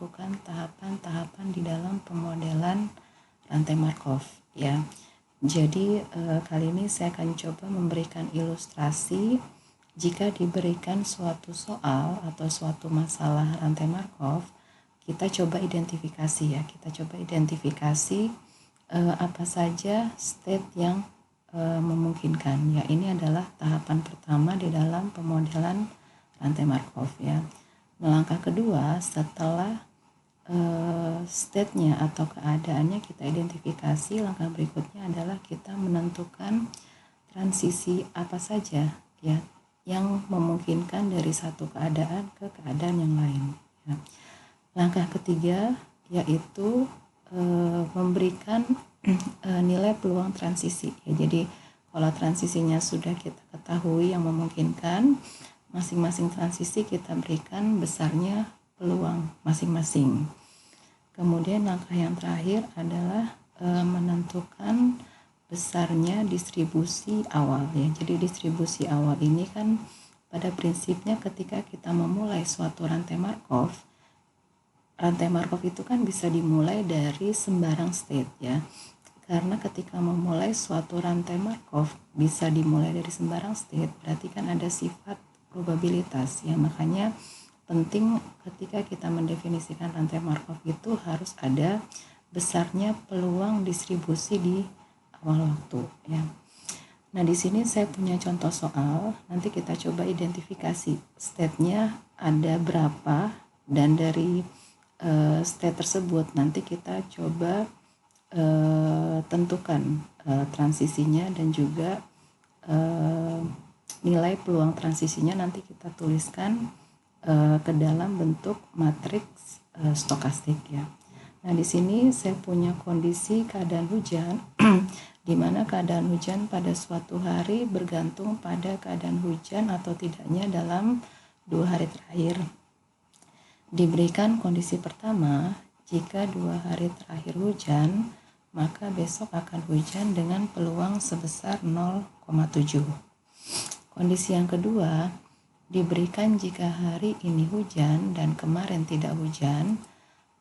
melakukan tahapan-tahapan di dalam pemodelan rantai Markov ya. Jadi kali ini saya akan coba memberikan ilustrasi jika diberikan suatu soal atau suatu masalah rantai Markov, kita coba identifikasi ya. Kita coba identifikasi apa saja state yang memungkinkan ya. Ini adalah tahapan pertama di dalam pemodelan rantai Markov ya. Nah, langkah kedua setelah state-nya atau keadaannya kita identifikasi, langkah berikutnya adalah kita menentukan transisi apa saja ya yang memungkinkan dari satu keadaan ke keadaan yang lain ya. Langkah ketiga yaitu memberikan nilai peluang transisi ya. Jadi kalau transisinya sudah kita ketahui yang memungkinkan, masing-masing transisi kita berikan besarnya peluang masing-masing. Kemudian langkah yang terakhir adalah menentukan besarnya distribusi awal ya. Jadi distribusi awal ini kan pada prinsipnya ketika kita memulai suatu rantai Markov itu kan bisa dimulai dari sembarang state ya. Karena ketika memulai suatu rantai Markov bisa dimulai dari sembarang state, berarti kan ada sifat probabilitas ya. Makanya penting ketika kita mendefinisikan rantai Markov itu harus ada besarnya peluang distribusi di awal waktu ya. Nah, di sini saya punya contoh soal. Nanti kita coba identifikasi state-nya ada berapa, dan dari state tersebut nanti kita coba tentukan transisinya dan juga nilai peluang transisinya nanti kita tuliskan ke dalam bentuk matriks stokastik ya. Nah, di sini saya punya kondisi keadaan hujan di mana keadaan hujan pada suatu hari bergantung pada keadaan hujan atau tidaknya dalam 2 hari terakhir. Diberikan kondisi pertama, jika 2 hari terakhir hujan, maka besok akan hujan dengan peluang sebesar 0,7. Kondisi yang kedua, diberikan jika hari ini hujan dan kemarin tidak hujan,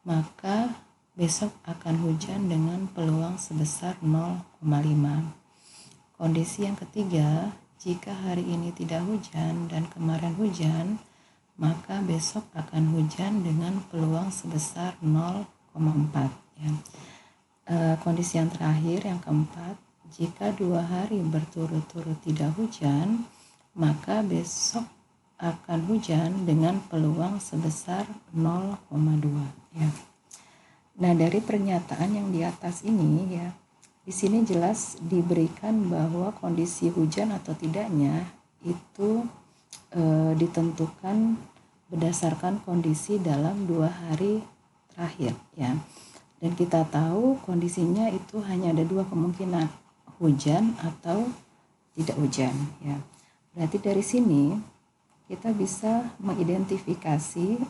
maka besok akan hujan dengan peluang sebesar 0,5. Kondisi yang ketiga, jika hari ini tidak hujan dan kemarin hujan, maka besok akan hujan dengan peluang sebesar 0,4 ya. Kondisi yang terakhir, yang keempat, jika 2 hari berturut-turut tidak hujan, maka besok akan hujan dengan peluang sebesar 0,2 ya. Nah, dari pernyataan yang di atas ini ya, di sini jelas diberikan bahwa kondisi hujan atau tidaknya itu ditentukan berdasarkan kondisi dalam 2 hari terakhir ya. Dan kita tahu kondisinya itu hanya ada 2 kemungkinan, hujan atau tidak hujan ya. Berarti dari sini kita bisa mengidentifikasi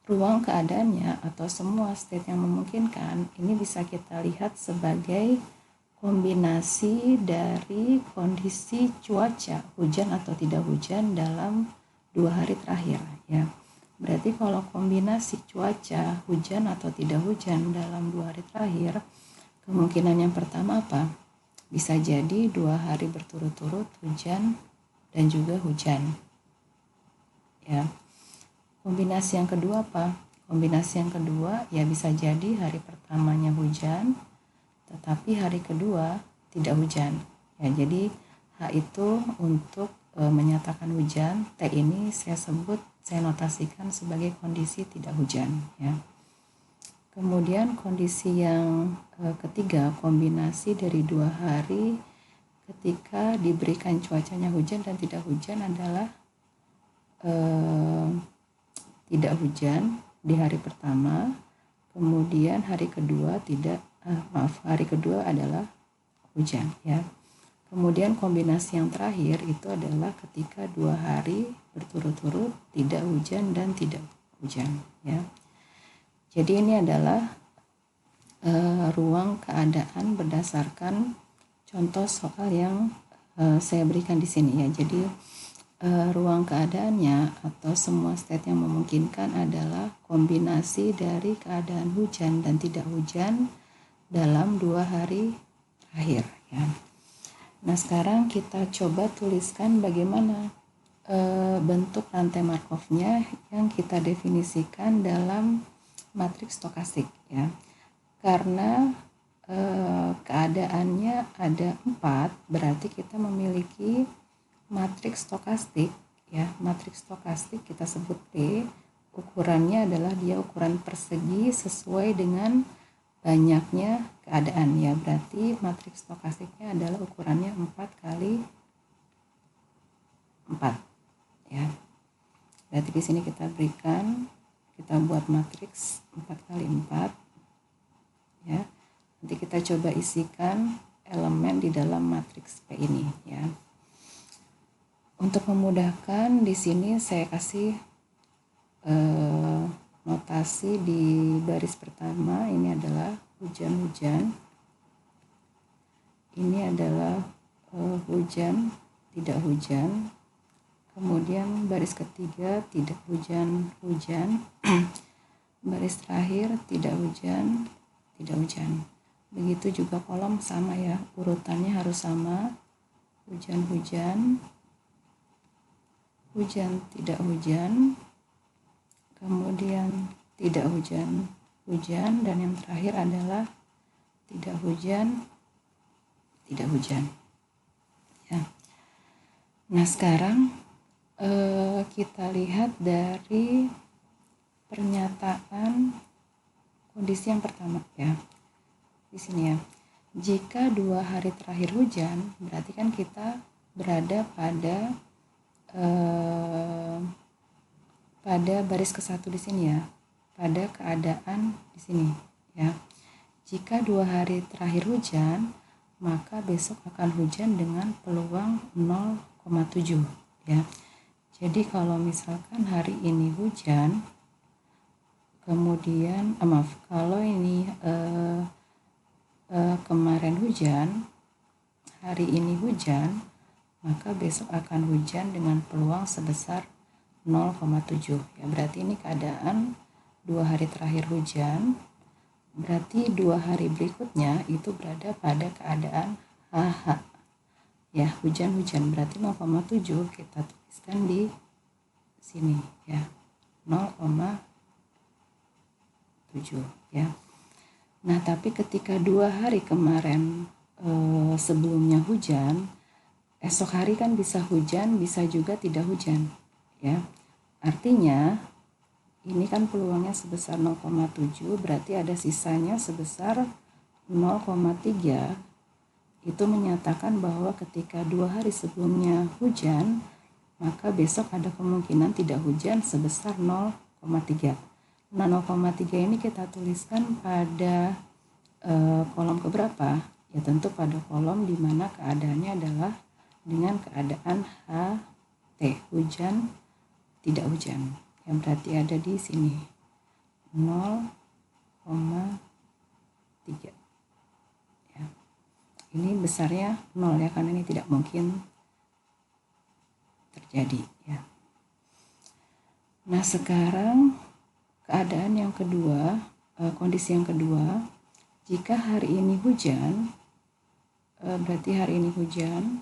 ruang keadaannya atau semua state yang memungkinkan. Ini bisa kita lihat sebagai kombinasi dari kondisi cuaca hujan atau tidak hujan dalam 2 hari terakhir ya. Berarti kalau kombinasi cuaca hujan atau tidak hujan dalam 2 hari terakhir, kemungkinan yang pertama apa? Bisa jadi 2 hari berturut-turut hujan dan juga hujan ya. Kombinasi yang kedua apa? Kombinasi yang kedua ya bisa jadi hari pertamanya hujan tetapi hari kedua tidak hujan ya. Jadi H itu untuk menyatakan hujan, T ini saya notasikan sebagai kondisi tidak hujan ya. Kemudian kondisi yang ketiga, kombinasi dari 2 hari ketika diberikan cuacanya hujan dan tidak hujan adalah tidak hujan di hari pertama, kemudian hari kedua hari kedua adalah hujan ya. Kemudian kombinasi yang terakhir itu adalah ketika 2 hari berturut-turut tidak hujan dan tidak hujan ya. Jadi ini adalah ruang keadaan berdasarkan contoh soal yang saya berikan di sini ya. Jadi ruang keadaannya atau semua state yang memungkinkan adalah kombinasi dari keadaan hujan dan tidak hujan dalam 2 hari terakhir ya. Nah sekarang kita coba tuliskan bagaimana bentuk rantai Markov-nya yang kita definisikan dalam matriks stokastik ya. Karena keadaannya ada 4, berarti kita memiliki matriks stokastik ya. Matriks stokastik kita sebut P, ukurannya adalah dia ukuran persegi sesuai dengan banyaknya keadaan ya. Berarti matriks stokastiknya adalah ukurannya 4 kali 4 ya. Berarti di sini kita buat matriks 4 kali 4 ya. Nanti kita coba isikan elemen di dalam matriks P ini ya. Untuk memudahkan di sini saya kasih notasi di baris pertama, ini adalah hujan-hujan. Ini adalah hujan, tidak hujan. Kemudian baris ketiga tidak hujan-hujan. Baris terakhir tidak hujan, tidak hujan. Begitu juga kolom sama ya, urutannya harus sama. Hujan-hujan, hujan tidak hujan, kemudian tidak hujan, hujan, dan yang terakhir adalah tidak hujan, tidak hujan. Ya. Nah sekarang kita lihat dari pernyataan kondisi yang pertama ya. Di sini ya. Jika 2 hari terakhir hujan, berarti kan kita berada pada baris ke-1 di sini ya. Pada keadaan di sini ya. Jika 2 hari terakhir hujan, maka besok akan hujan dengan peluang 0,7 ya. Jadi kalau misalkan hari ini hujan, kemudian kalau ini kemarin hujan, hari ini hujan, maka besok akan hujan dengan peluang sebesar 0,7 ya. Berarti ini keadaan 2 hari terakhir hujan, berarti 2 hari berikutnya itu berada pada keadaan HH ya, hujan-hujan, berarti 0,7 kita tuliskan di sini ya, 0,7 ya. Nah tapi ketika 2 hari kemarin sebelumnya hujan, esok hari kan bisa hujan, bisa juga tidak hujan ya. Artinya ini kan peluangnya sebesar 0,7, berarti ada sisanya sebesar 0,3. Itu menyatakan bahwa ketika 2 hari sebelumnya hujan, maka besok ada kemungkinan tidak hujan sebesar 0,3. Nah 0,3 ini kita tuliskan pada kolom keberapa? Ya tentu pada kolom di mana keadaannya adalah dengan keadaan HT, hujan tidak hujan, yang berarti ada di sini 0,3 ya. Ini besarnya 0 ya, karena ini tidak mungkin terjadi ya. Nah sekarang keadaan yang kedua, kondisi yang kedua, jika hari ini hujan, berarti hari ini hujan,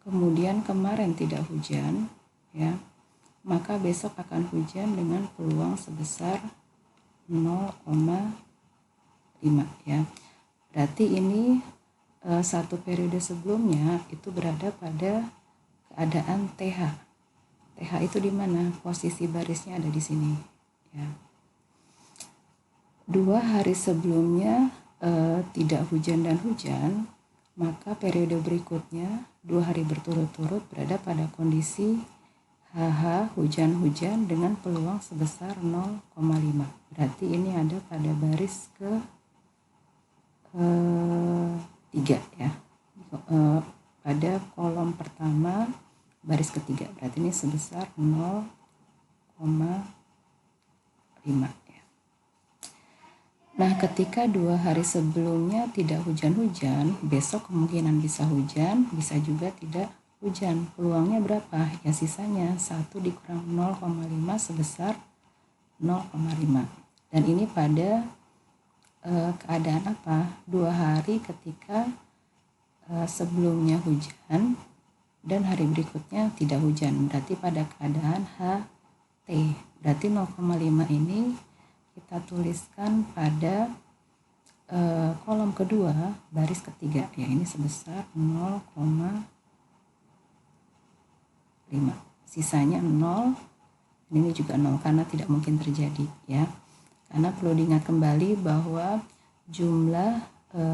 kemudian kemarin tidak hujan ya, maka besok akan hujan dengan peluang sebesar 0,5 ya. Berarti ini satu periode sebelumnya itu berada pada keadaan TH. TH itu di mana? Posisi barisnya ada di sini ya. 2 hari sebelumnya tidak hujan dan hujan, maka periode berikutnya 2 hari berturut-turut berada pada kondisi HH hujan-hujan dengan peluang sebesar 0,5. Berarti ini ada pada baris ke 3 ya. Pada kolom pertama baris ketiga, berarti ini sebesar 0,5 ya. Nah ketika 2 hari sebelumnya tidak hujan-hujan, besok kemungkinan bisa hujan, bisa juga tidak hujan. Peluangnya berapa? Ya sisanya 1 dikurang 0,5 sebesar 0,5. Dan ini pada keadaan apa? 2 hari ketika sebelumnya hujan dan hari berikutnya tidak hujan. Berarti pada keadaan HT. Berarti 0,5 ini kita tuliskan pada kolom kedua baris ketiga, ya ini sebesar 0,5. Sisanya 0. Ini juga 0 karena tidak mungkin terjadi, ya. Karena perlu diingat kembali bahwa jumlah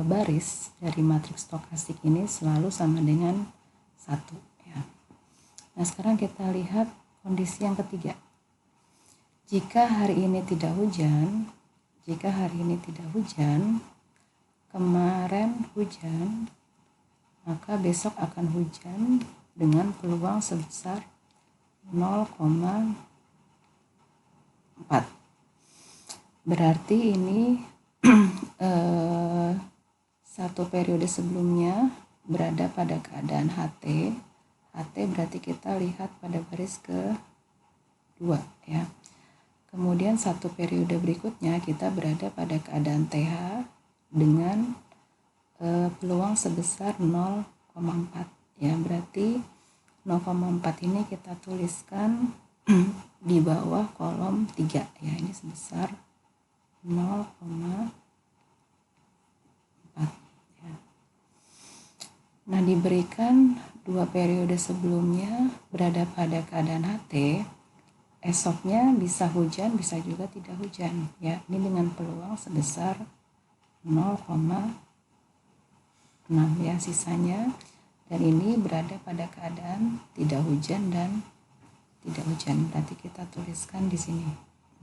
baris dari matriks stokastik ini selalu sama dengan 1, ya. Nah, sekarang kita lihat kondisi yang ketiga. Jika hari ini tidak hujan, kemarin hujan, maka besok akan hujan dengan peluang sebesar 0,4. Berarti ini satu periode sebelumnya berada pada keadaan HT. HT berarti kita lihat pada baris ke-2, ya. Kemudian satu periode berikutnya kita berada pada keadaan TH dengan peluang sebesar 0,4, ya. Berarti 0,4 ini kita tuliskan di bawah kolom 3, ya. Ini sebesar 0,4, ya. Nah, diberikan 2 periode sebelumnya berada pada keadaan HT, esoknya bisa hujan, bisa juga tidak hujan, ya. Ini dengan peluang sebesar 0,6, ya, sisanya. Dan ini berada pada keadaan tidak hujan dan tidak hujan. Berarti kita tuliskan di sini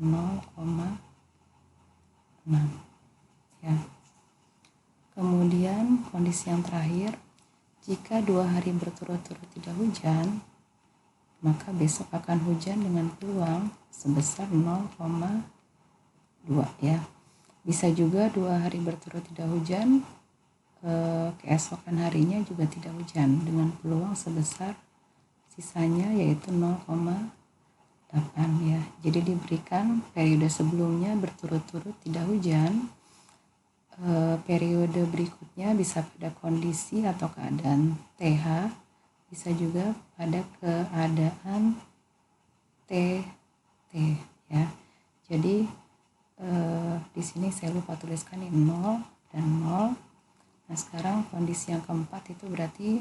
0,6, ya. Kemudian kondisi yang terakhir, jika 2 hari berturut-turut tidak hujan, maka besok akan hujan dengan peluang sebesar 0,2, ya. Bisa juga 2 hari berturut tidak hujan, keesokan harinya juga tidak hujan dengan peluang sebesar sisanya yaitu 0,8, ya. Jadi diberikan periode sebelumnya berturut-turut tidak hujan, periode berikutnya bisa pada kondisi atau keadaan TH, bisa juga pada keadaan TT, ya. Jadi di sini saya lupa tuliskan ini 0 dan 0. Nah, sekarang kondisi yang keempat itu berarti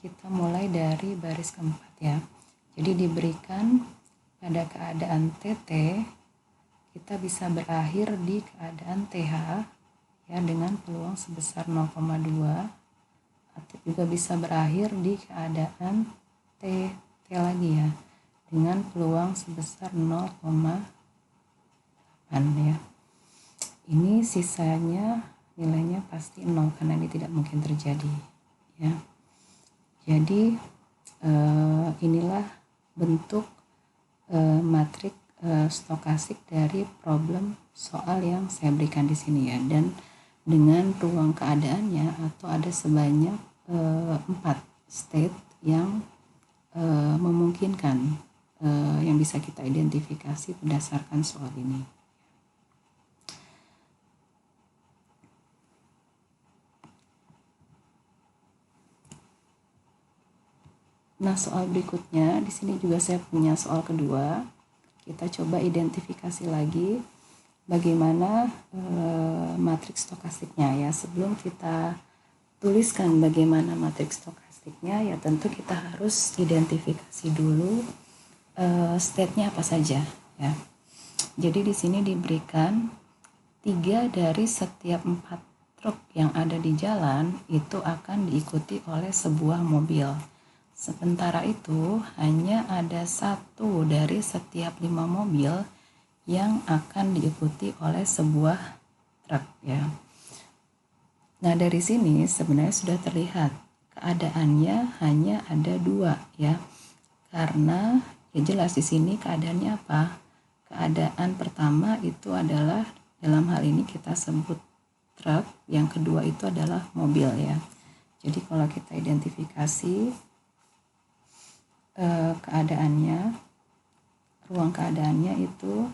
kita mulai dari baris keempat, ya. Jadi diberikan pada keadaan TT, kita bisa berakhir di keadaan TH, ya, dengan peluang sebesar 0,2, atau juga bisa berakhir di keadaan TT lagi, ya, dengan peluang sebesar 0,8, ya. Ini sisanya nilainya pasti 0 karena ini tidak mungkin terjadi, ya. Jadi inilah bentuk matriks stokastik dari problem soal yang saya berikan di sini, ya. Dan dengan ruang keadaannya atau ada sebanyak 4 state yang memungkinkan yang bisa kita identifikasi berdasarkan soal ini. Nah, soal berikutnya di sini juga saya punya soal kedua. Kita coba identifikasi lagi bagaimana matriks stokastiknya, ya. Sebelum kita tuliskan bagaimana matriks stokastiknya, ya tentu kita harus identifikasi dulu state-nya apa saja, ya. Jadi di sini diberikan 3 dari setiap 4 truk yang ada di jalan itu akan diikuti oleh sebuah mobil. Sementara itu hanya ada 1 dari setiap 5 mobil yang akan diikuti oleh sebuah truk, ya. Nah, dari sini sebenarnya sudah terlihat keadaannya hanya ada 2, ya. Karena ya jelas di sini keadaannya apa? Keadaan pertama itu adalah dalam hal ini kita sebut truk, yang kedua itu adalah mobil, ya. Jadi kalau kita identifikasi keadaannya, ruang keadaannya itu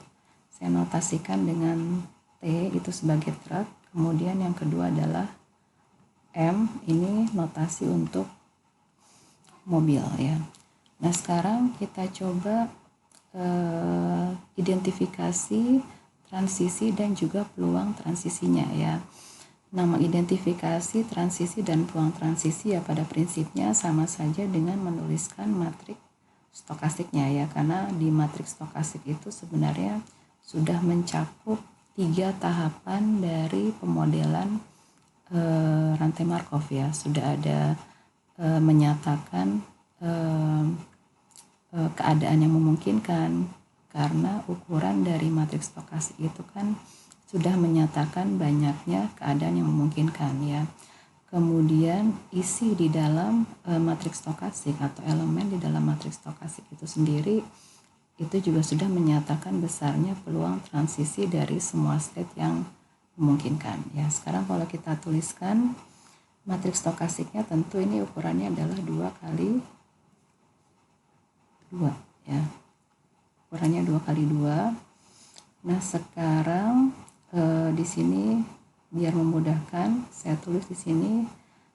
saya notasikan dengan T itu sebagai truk, kemudian yang kedua adalah M, ini notasi untuk mobil ya. Nah sekarang kita coba identifikasi transisi dan juga peluang transisinya ya. Nama identifikasi transisi dan peluang transisi ya pada prinsipnya sama saja dengan menuliskan matriks stokastiknya ya, karena di matriks stokastik itu sebenarnya sudah mencakup 3 tahapan dari pemodelan rantai Markov ya. Sudah ada menyatakan keadaan yang memungkinkan, karena ukuran dari matriks stokastik itu kan sudah menyatakan banyaknya keadaan yang memungkinkan ya. Kemudian isi di dalam matriks stokastik atau elemen di dalam matriks stokastik itu sendiri itu juga sudah menyatakan besarnya peluang transisi dari semua state yang memungkinkan ya. Sekarang kalau kita tuliskan matriks stokastiknya, tentu ini ukurannya adalah 2 kali 2 ya. Ukurannya 2 kali 2. Nah, sekarang di sini biar memudahkan saya tulis di sini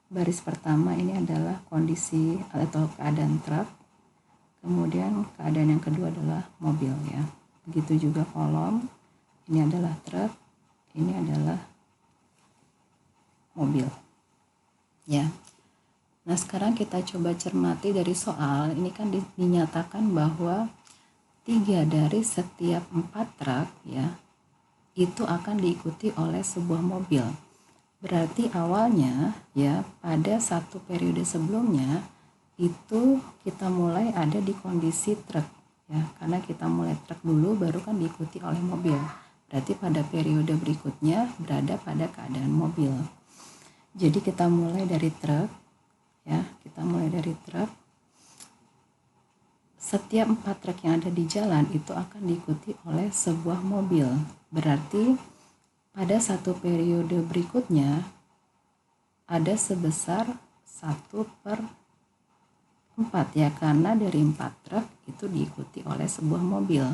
baris pertama ini adalah kondisi atau keadaan truk, kemudian keadaan yang kedua adalah mobil ya. Begitu juga kolom, ini adalah truk, ini adalah mobil ya. Nah sekarang kita coba cermati dari soal ini kan dinyatakan bahwa 3 dari setiap 4 truk ya itu akan diikuti oleh sebuah mobil. Berarti awalnya ya pada satu periode sebelumnya itu kita mulai ada di kondisi truk ya, karena kita mulai truk dulu baru kan diikuti oleh mobil. Berarti pada periode berikutnya berada pada keadaan mobil. Jadi kita mulai dari truk ya, kita mulai dari truk. Setiap 4 truk yang ada di jalan itu akan diikuti oleh sebuah mobil. Berarti pada satu periode berikutnya ada sebesar 1/4 ya, karena dari 4 truk itu diikuti oleh sebuah mobil.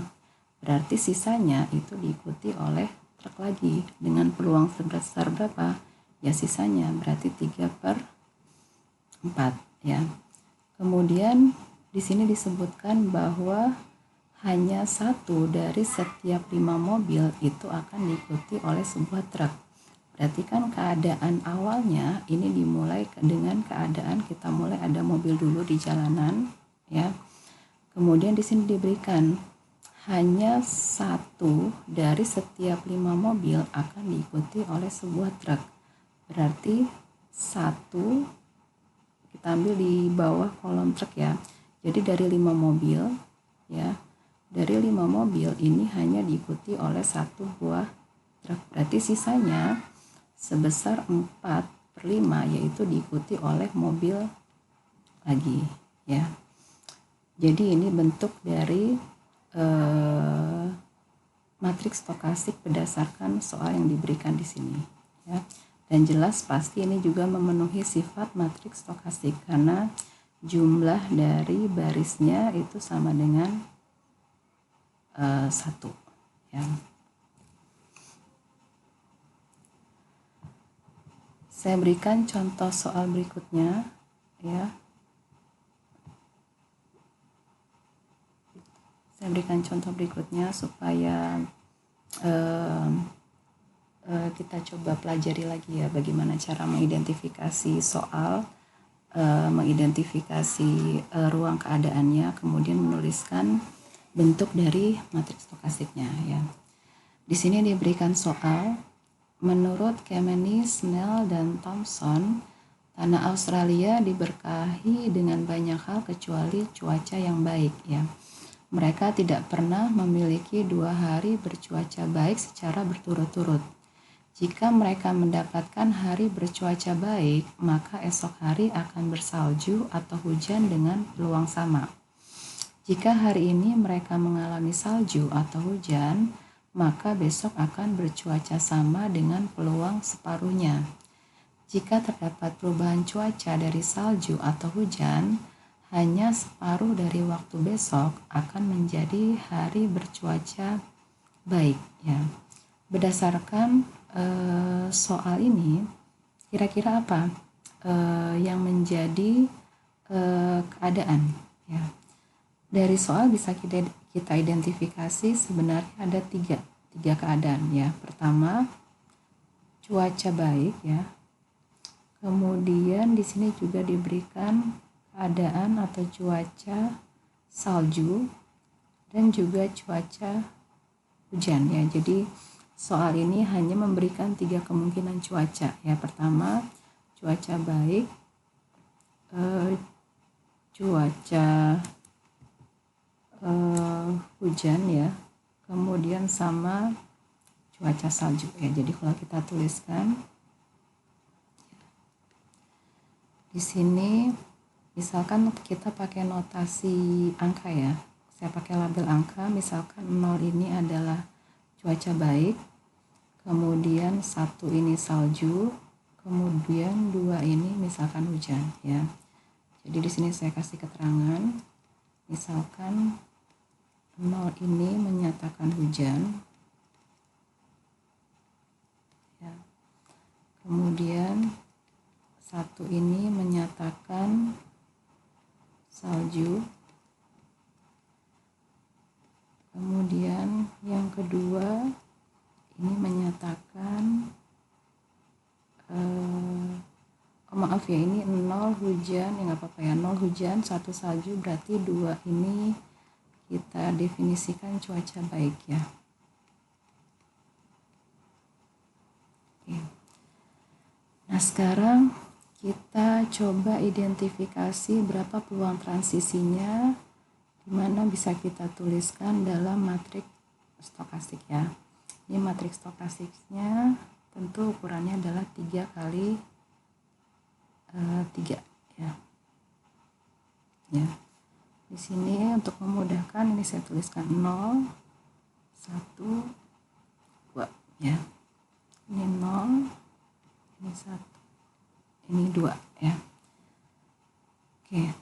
Berarti sisanya itu diikuti oleh truk lagi dengan peluang sebesar berapa? Ya sisanya berarti 3/4 ya. Kemudian di sini disebutkan bahwa hanya 1 dari setiap 5 mobil itu akan diikuti oleh sebuah truk. Berarti kan keadaan awalnya ini dimulai dengan keadaan kita mulai ada mobil dulu di jalanan ya. Kemudian di sini diberikan hanya 1 dari setiap 5 mobil akan diikuti oleh sebuah truk. Berarti 1 kita ambil di bawah kolom truk ya. Jadi dari 5 mobil ya, dari 5 mobil ini hanya diikuti oleh 1 buah truk. Berarti sisanya sebesar 4/5 yaitu diikuti oleh mobil lagi ya. Jadi ini bentuk dari matriks stokastik berdasarkan soal yang diberikan di sini ya. Dan jelas pasti ini juga memenuhi sifat matriks stokastik karena jumlah dari barisnya itu sama dengan 1 ya. Saya berikan contoh soal berikutnya ya. Saya berikan contoh berikutnya supaya kita coba pelajari lagi ya bagaimana cara mengidentifikasi soal, mengidentifikasi ruang keadaannya, kemudian menuliskan bentuk dari matriks stokastiknya ya. Di sini diberikan soal, menurut Kemeny, Snell, dan Thomson, tanah Australia diberkahi dengan banyak hal kecuali cuaca yang baik ya. Mereka tidak pernah memiliki 2 hari bercuaca baik secara berturut-turut. Jika mereka mendapatkan hari bercuaca baik, maka esok hari akan bersalju atau hujan dengan peluang sama. Jika hari ini mereka mengalami salju atau hujan, maka besok akan bercuaca sama dengan peluang separuhnya. Jika terdapat perubahan cuaca dari salju atau hujan, hanya separuh dari waktu besok akan menjadi hari bercuaca baik ya. Berdasarkan soal ini, kira-kira apa yang menjadi keadaan ya. Dari soal bisa kita identifikasi sebenarnya ada tiga keadaan ya. Pertama, cuaca baik ya. Kemudian di sini juga diberikan keadaan atau cuaca salju dan juga cuaca hujan ya. Jadi soal ini hanya memberikan tiga kemungkinan cuaca ya. Pertama, cuaca baik, cuaca hujan ya, kemudian sama cuaca salju ya. Jadi kalau kita tuliskan di sini, misalkan kita pakai notasi angka ya, saya pakai label angka, misalkan 0 ini adalah cuaca baik, kemudian 1 ini salju, kemudian 2 ini misalkan hujan ya. Jadi di sini saya kasih keterangan, misalkan 0 ini menyatakan hujan ya. Kemudian 1 ini menyatakan salju. Kemudian yang kedua ini menyatakan maaf ya, ini 0 hujan ya, nggak apa-apa ya, 0 hujan 1 salju, berarti 2 ini kita definisikan cuaca baik ya. Oke. Nah sekarang kita coba identifikasi berapa peluang transisinya, dimana bisa kita tuliskan dalam matriks stokastik ya. Ini matriks stokastiknya tentu ukurannya adalah 3 kali 3 ya. Ya. Di sini untuk memudahkan ini saya tuliskan 0, 1, 2 ya. Ini 0, ini 1, ini 2 ya. Oke.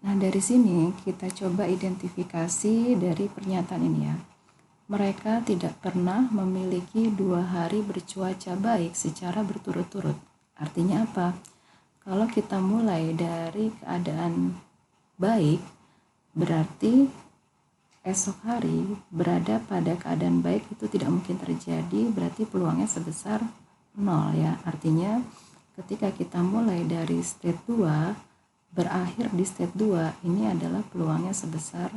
Nah, dari sini kita coba identifikasi dari pernyataan ini ya. Mereka tidak pernah memiliki 2 hari bercuaca baik secara berturut-turut. Artinya apa? Kalau kita mulai dari keadaan baik, berarti esok hari berada pada keadaan baik itu tidak mungkin terjadi, berarti peluangnya sebesar 0 ya. Artinya ketika kita mulai dari state 2 berakhir di state 2, ini adalah peluangnya sebesar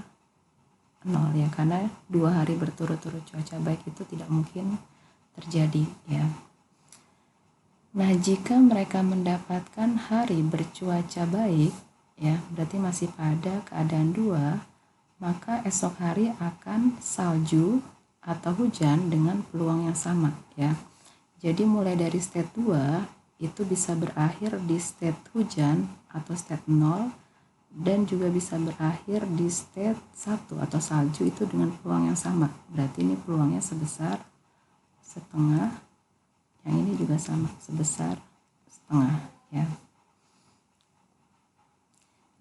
0 ya, karena 2 hari berturut-turut cuaca baik itu tidak mungkin terjadi ya. Nah, jika mereka mendapatkan hari bercuaca baik ya, berarti masih pada keadaan 2, maka esok hari akan salju atau hujan dengan peluang yang sama ya. Jadi mulai dari state 2 itu bisa berakhir di state hujan atau state 0, dan juga bisa berakhir di state 1 atau salju itu dengan peluang yang sama. Berarti ini peluangnya sebesar setengah, yang ini juga sama, sebesar setengah ya.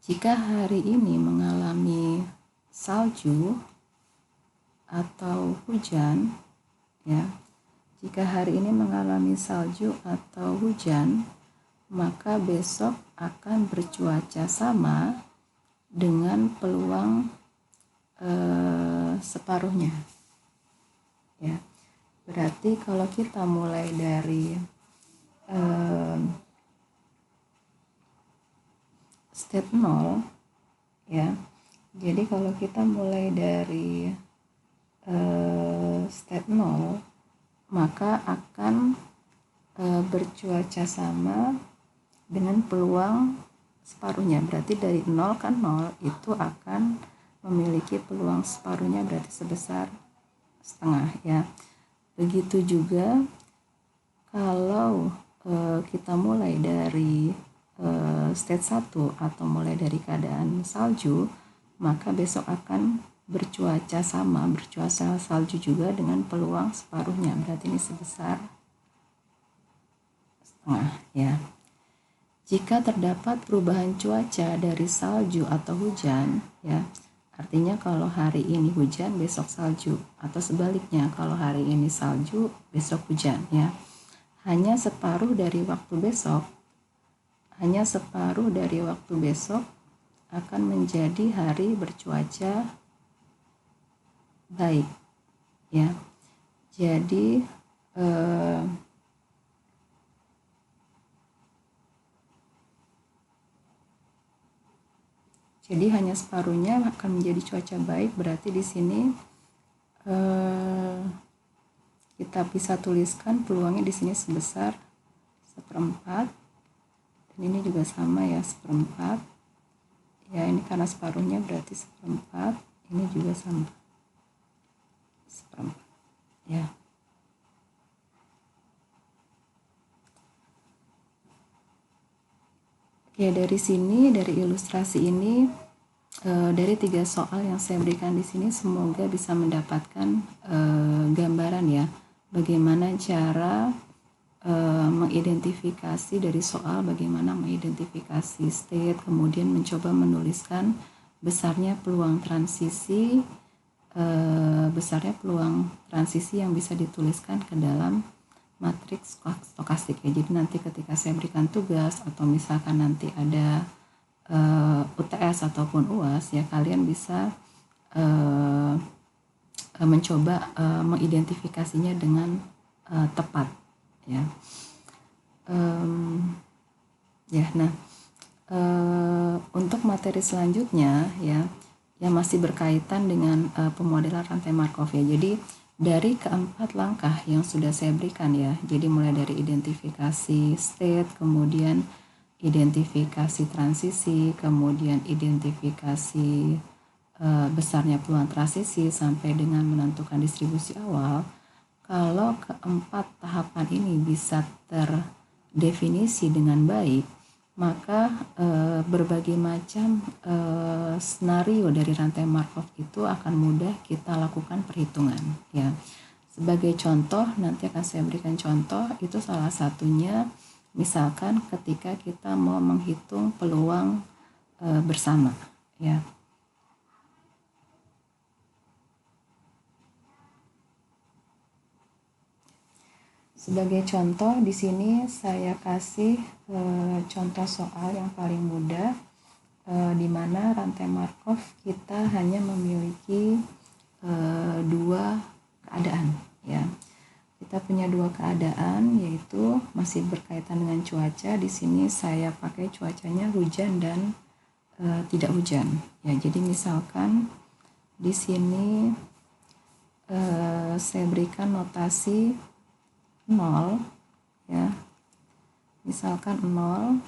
Jika hari ini mengalami salju atau hujan ya, jika hari ini mengalami salju atau hujan, maka besok akan bercuaca sama dengan peluang separuhnya ya. Berarti kalau kita mulai dari state 0 ya, jadi kalau kita mulai dari state 0 maka akan bercuaca sama dengan peluang separuhnya. Berarti dari 0 kan 0 itu akan memiliki peluang separuhnya, berarti sebesar setengah ya. Begitu juga kalau kita mulai dari state 1 atau mulai dari keadaan salju, maka besok akan bercuaca sama, bercuaca salju juga dengan peluang separuhnya, berarti ini sebesar setengah ya. Jika terdapat perubahan cuaca dari salju atau hujan, ya, artinya kalau hari ini hujan, besok salju, atau sebaliknya, kalau hari ini salju, besok hujan, ya. Hanya separuh dari waktu besok akan menjadi hari bercuaca baik, ya. Jadi hanya separuhnya akan menjadi cuaca baik, berarti di sini kita bisa tuliskan peluangnya di sini sebesar 1/4, dan ini juga sama ya, 1/4. Ya, ini karena separuhnya berarti 1/4, ini juga sama 1/4, ya. Oke, dari sini, dari ilustrasi ini, dari 3 soal yang saya berikan di sini, semoga bisa mendapatkan gambaran ya, bagaimana cara mengidentifikasi dari soal, bagaimana mengidentifikasi state, kemudian mencoba menuliskan besarnya peluang transisi yang bisa dituliskan ke dalam matriks stokastik ya. Jadi nanti ketika saya berikan tugas atau misalkan nanti ada UTS ataupun UAS ya, kalian bisa mencoba mengidentifikasinya dengan tepat ya. Untuk materi selanjutnya ya, yang masih berkaitan dengan pemodelan rantai Markov ya. Jadi dari keempat langkah yang sudah saya berikan ya, jadi mulai dari identifikasi state, kemudian identifikasi transisi, kemudian identifikasi besarnya peluang transisi, sampai dengan menentukan distribusi awal. Kalau keempat tahapan ini bisa terdefinisi dengan baik, maka berbagai macam skenario dari rantai Markov itu akan mudah kita lakukan perhitungan ya. Sebagai contoh, nanti akan saya berikan contoh, itu salah satunya misalkan ketika kita mau menghitung peluang bersama ya. Sebagai contoh di sini saya kasih contoh soal yang paling mudah, di mana rantai Markov kita hanya memiliki 2 keadaan ya. Kita punya 2 keadaan, yaitu masih berkaitan dengan cuaca. Di sini saya pakai cuacanya hujan dan tidak hujan ya. Jadi misalkan di sini saya berikan notasi 0 ya, misalkan 0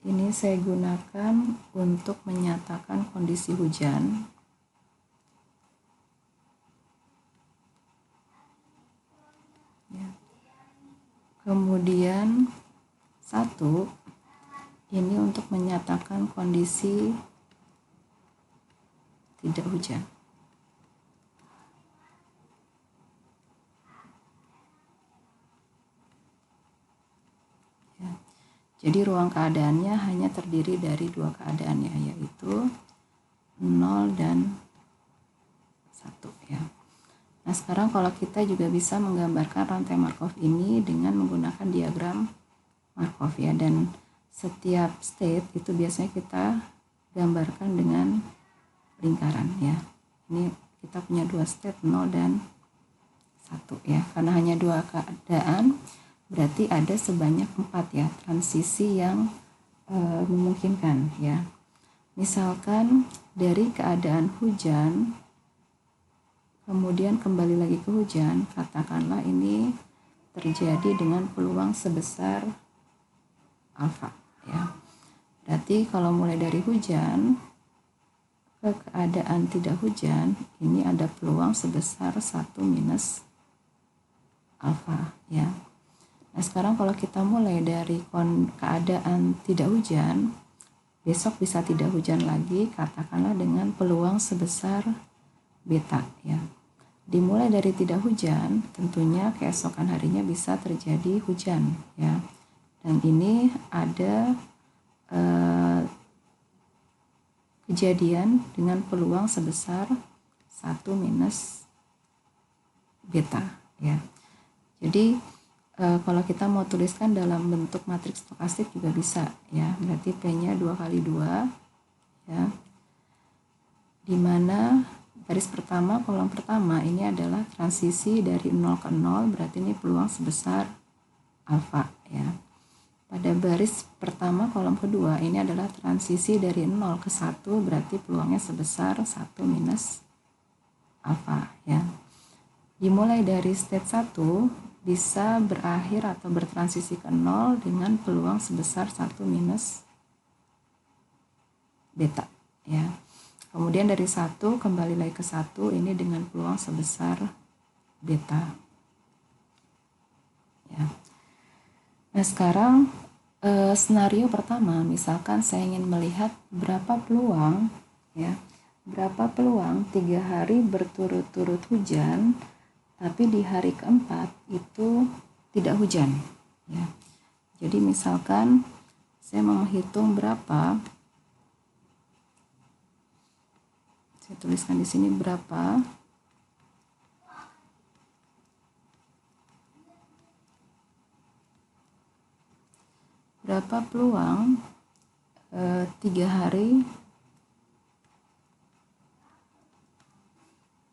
ini saya gunakan untuk menyatakan kondisi hujan ya. Kemudian 1 ini untuk menyatakan kondisi tidak hujan ya. Jadi ruang keadaannya hanya terdiri dari 2 keadaan ya, yaitu 0 dan 1 ya. Nah, sekarang kalau kita juga bisa menggambarkan rantai Markov ini dengan menggunakan diagram Markov ya, dan setiap state itu biasanya kita gambarkan dengan lingkaran ya. Ini kita punya 2 state, 0 dan 1 ya. Karena hanya 2 keadaan, berarti ada sebanyak 4 ya transisi yang memungkinkan ya. Misalkan dari keadaan hujan kemudian kembali lagi ke hujan, katakanlah ini terjadi dengan peluang sebesar alfa ya. Berarti kalau mulai dari hujan ke keadaan tidak hujan, ini ada peluang sebesar 1 minus alfa ya. Nah, sekarang kalau kita mulai dari keadaan tidak hujan, besok bisa tidak hujan lagi, katakanlah dengan peluang sebesar beta ya. Dimulai dari tidak hujan, tentunya keesokan harinya bisa terjadi hujan ya. Dan ini ada kejadian dengan peluang sebesar 1 minus beta ya. Jadi kalau kita mau tuliskan dalam bentuk matriks stokastik juga bisa ya. Berarti P-nya 2 kali 2 ya. Dimana baris pertama, kolom pertama ini adalah transisi dari 0 ke 0, berarti ini peluang sebesar alfa ya. Pada baris pertama, kolom kedua ini adalah transisi dari 0 ke 1, berarti peluangnya sebesar 1 minus alfa ya. Dimulai dari state 1 bisa berakhir atau bertransisi ke 0 dengan peluang sebesar 1 minus beta ya. Kemudian dari 1 kembali lagi ke 1 ini dengan peluang sebesar beta ya. Nah sekarang skenario pertama, misalkan saya ingin melihat berapa peluang ya, berapa peluang 3 hari berturut-turut hujan tapi di hari keempat itu tidak hujan ya. Jadi misalkan saya mau menghitung berapa, saya tuliskan di sini berapa peluang 3 hari,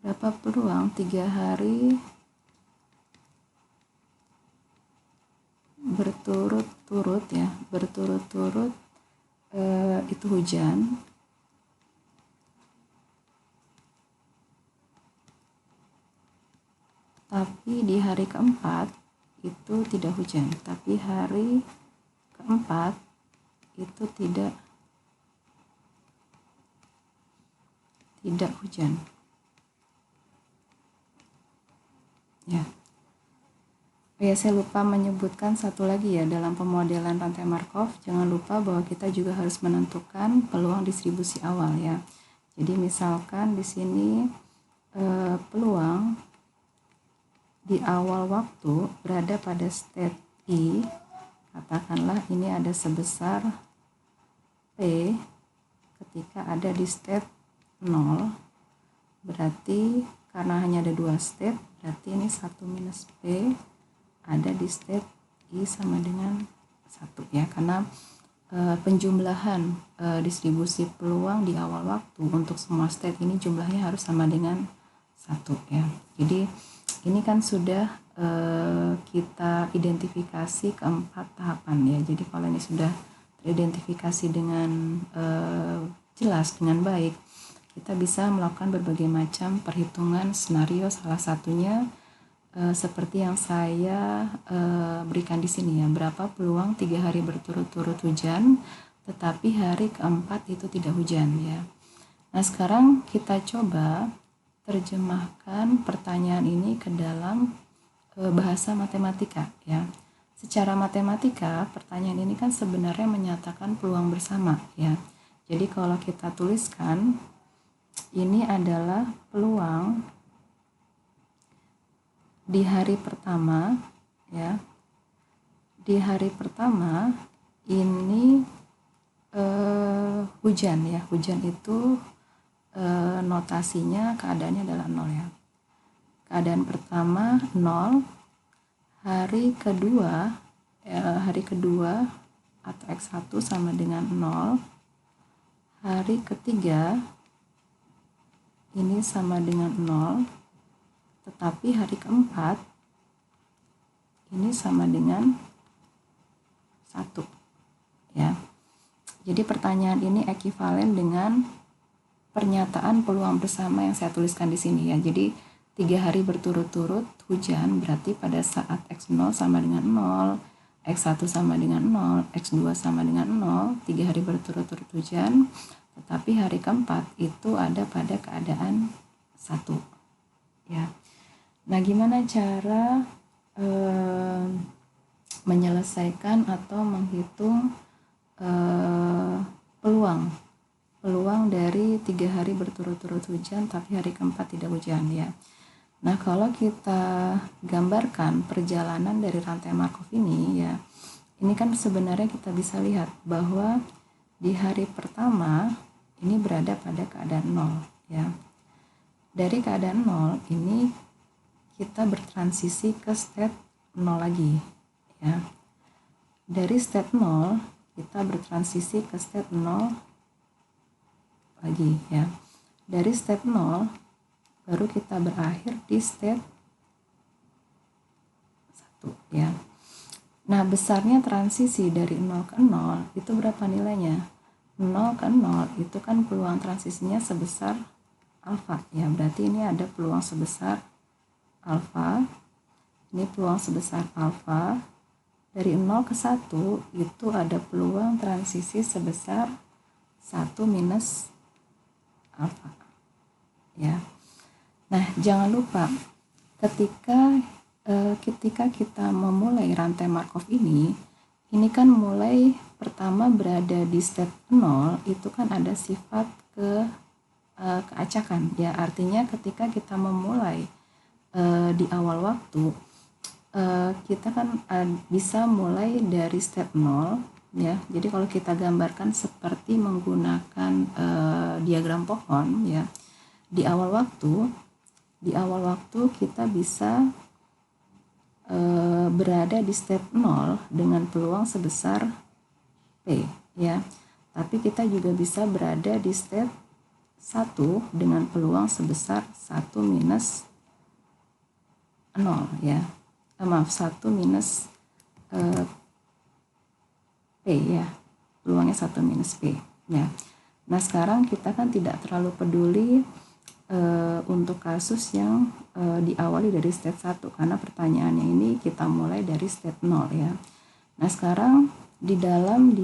berapa peluang 3 hari berturut-turut ya, berturut-turut itu hujan tapi di hari keempat itu tidak hujan, tapi hari keempat itu tidak hujan ya. Ya, saya lupa menyebutkan satu lagi ya, dalam pemodelan rantai Markov jangan lupa bahwa kita juga harus menentukan peluang distribusi awal ya. Jadi misalkan di sini peluang di awal waktu berada pada state I, katakanlah ini ada sebesar P ketika ada di state 0, berarti karena hanya ada 2 state, berarti ini 1 minus P ada di state I sama dengan 1 ya, karena penjumlahan distribusi peluang di awal waktu untuk semua state ini jumlahnya harus sama dengan 1 ya. Jadi ini kan sudah kita identifikasi keempat tahapan ya. Jadi kalau ini sudah teridentifikasi dengan jelas, dengan baik, kita bisa melakukan berbagai macam perhitungan skenario, salah satunya seperti yang saya berikan di sini ya, berapa peluang 3 hari berturut-turut hujan tetapi hari keempat itu tidak hujan ya. Nah sekarang kita coba terjemahkan pertanyaan ini ke dalam bahasa matematika ya. Secara matematika pertanyaan ini kan sebenarnya menyatakan peluang bersama ya. Jadi kalau kita tuliskan ini adalah peluang di hari pertama ya. Di hari pertama ini hujan ya. Hujan itu notasinya keadaannya adalah 0 ya. Keadaan pertama 0, hari kedua atau X1 sama dengan 0, hari ketiga ini sama dengan 0, tetapi hari keempat ini sama dengan 1 ya. Jadi pertanyaan ini ekuivalen dengan pernyataan peluang bersama yang saya tuliskan di sini ya. Jadi 3 hari berturut-turut hujan berarti pada saat X0 sama dengan 0, X1 sama dengan 0, X2 sama dengan 0, 3 hari berturut-turut hujan, tetapi hari keempat itu ada pada keadaan 1 ya. Nah gimana cara menyelesaikan atau menghitung peluang dari 3 hari berturut-turut hujan tapi hari keempat tidak hujan ya. Nah kalau kita gambarkan perjalanan dari rantai Markov ini ya, ini kan sebenarnya kita bisa lihat bahwa di hari pertama ini berada pada keadaan 0 ya. Dari keadaan 0 ini kita bertransisi ke state 0 lagi ya. Dari state 0 kita bertransisi ke state 0 lagi ya. Dari state 0 baru kita berakhir di state 1 ya. Nah, besarnya transisi dari 0 ke 0 itu berapa nilainya? 0 ke 0 itu kan peluang transisinya sebesar alfa ya. Berarti ini ada peluang sebesar alfa. Ini peluang sebesar alfa. Dari 0 ke 1 itu ada peluang transisi sebesar 1 minus alfa ya. Nah, jangan lupa ketika kita memulai rantai Markov ini kan mulai pertama berada di state 0 itu kan ada sifat keacakan ya. Artinya ketika kita memulai di awal waktu kita kan bisa mulai dari step 0 ya. Jadi kalau kita gambarkan seperti menggunakan diagram pohon ya, di awal waktu kita bisa berada di step 0 dengan peluang sebesar P ya. Tapi kita juga bisa berada di step 1 dengan peluang sebesar 1 minus 0 ya. 1 minus P ya. Peluangnya 1 minus P ya. Nah, sekarang kita kan tidak terlalu peduli untuk kasus yang diawali dari state 1 karena pertanyaannya ini kita mulai dari state 0 ya. Nah, sekarang di dalam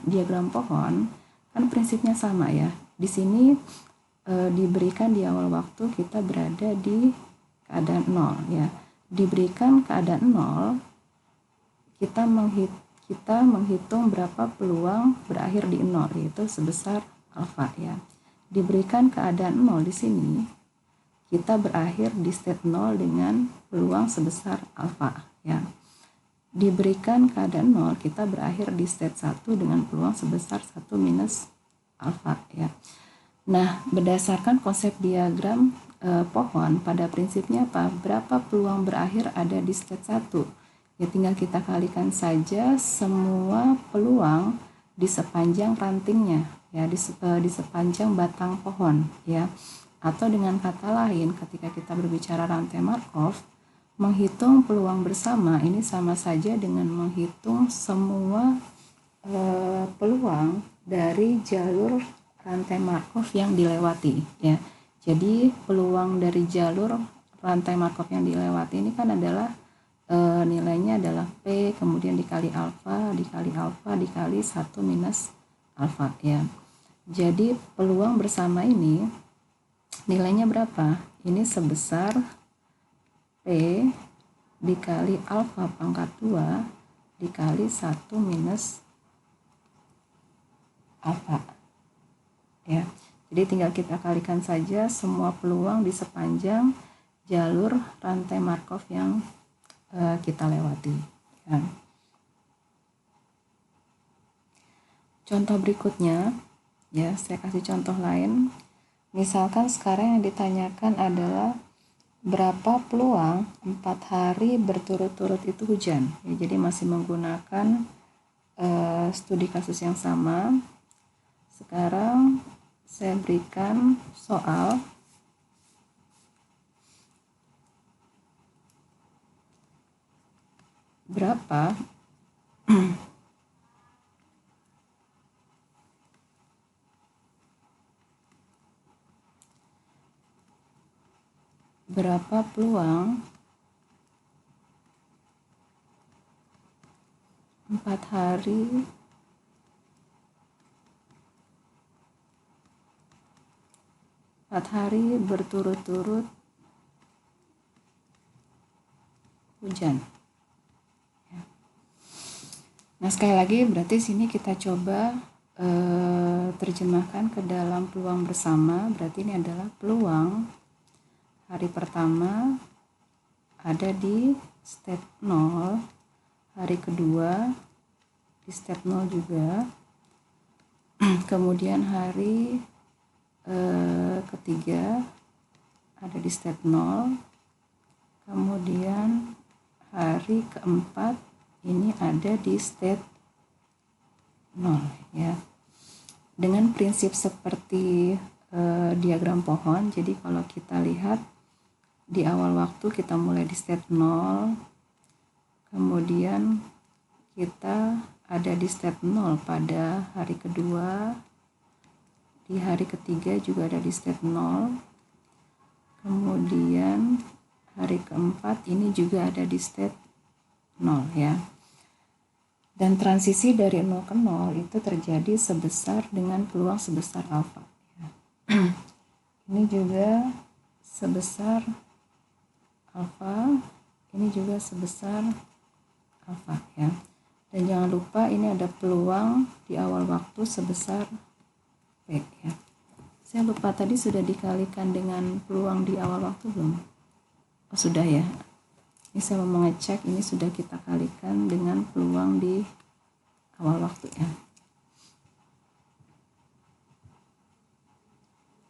diagram pohon kan prinsipnya sama ya. Di sini diberikan di awal waktu kita berada di keadaan 0 ya. Diberikan keadaan 0, kita menghitung berapa peluang berakhir di 0 yaitu sebesar alfa ya. Diberikan keadaan 0 di sini, kita berakhir di state 0 dengan peluang sebesar alfa ya. Diberikan keadaan 0, kita berakhir di state 1 dengan peluang sebesar 1 minus alfa ya. Nah, berdasarkan konsep diagram pohon, pada prinsipnya apa? Berapa peluang berakhir ada di state 1? Ya, tinggal kita kalikan saja semua peluang di sepanjang rantingnya ya, di sepanjang batang pohon ya. Atau dengan kata lain, ketika kita berbicara rantai Markov, menghitung peluang bersama ini sama saja dengan menghitung semua peluang dari jalur rantai Markov yang dilewati ya. Jadi peluang dari jalur rantai Markov yang dilewati ini kan adalah nilainya adalah P kemudian dikali alfa dikali 1 minus alfa ya. Jadi peluang bersama ini nilainya berapa? Ini sebesar P dikali alfa pangkat 2 dikali 1 minus alfa ya. Jadi tinggal kita kalikan saja semua peluang di sepanjang jalur rantai Markov yang kita lewati ya. Contoh berikutnya ya, saya kasih contoh lain. Misalkan sekarang yang ditanyakan adalah berapa peluang 4 hari berturut-turut itu hujan ya. Jadi masih menggunakan studi kasus yang sama. Sekarang saya berikan soal berapa peluang 4 hari berturut-turut hujan. Nah, sekali lagi berarti sini kita coba terjemahkan ke dalam peluang bersama. Berarti ini adalah peluang hari pertama ada di state 0, hari kedua di state 0 juga, kemudian hari ketiga ada di state 0, kemudian hari keempat ini ada di state 0 ya. Dengan prinsip seperti diagram pohon, jadi kalau kita lihat di awal waktu kita mulai di state 0, kemudian kita ada di state 0 pada hari kedua, di hari ketiga juga ada di state 0, kemudian hari keempat ini juga ada di state 0 ya. Dan transisi dari 0 ke 0 itu terjadi dengan peluang sebesar alfa ya. Ini juga sebesar alfa, ini juga sebesar alfa ya. Dan jangan lupa ini ada peluang di awal waktu sebesar P ya. Saya lupa tadi sudah dikalikan dengan peluang di awal waktu belum? Oh, sudah ya. Ini saya mau mengecek ini sudah kita kalikan dengan peluang di awal waktu ya.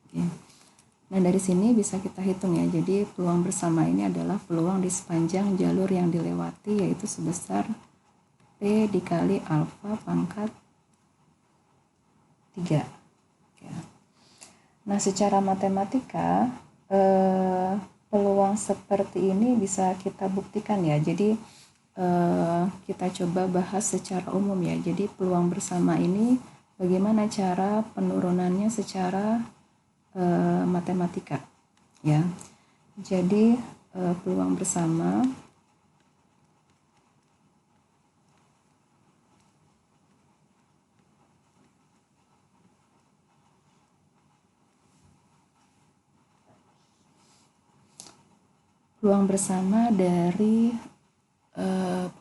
Oke. Nah, dari sini bisa kita hitung ya. Jadi peluang bersama ini adalah peluang di sepanjang jalur yang dilewati, yaitu sebesar P dikali alfa pangkat 3 ya. Nah, secara matematika peluang seperti ini bisa kita buktikan ya. Jadi kita coba bahas secara umum ya. Jadi peluang bersama ini bagaimana cara penurunannya secara matematika ya. Jadi peluang bersama dari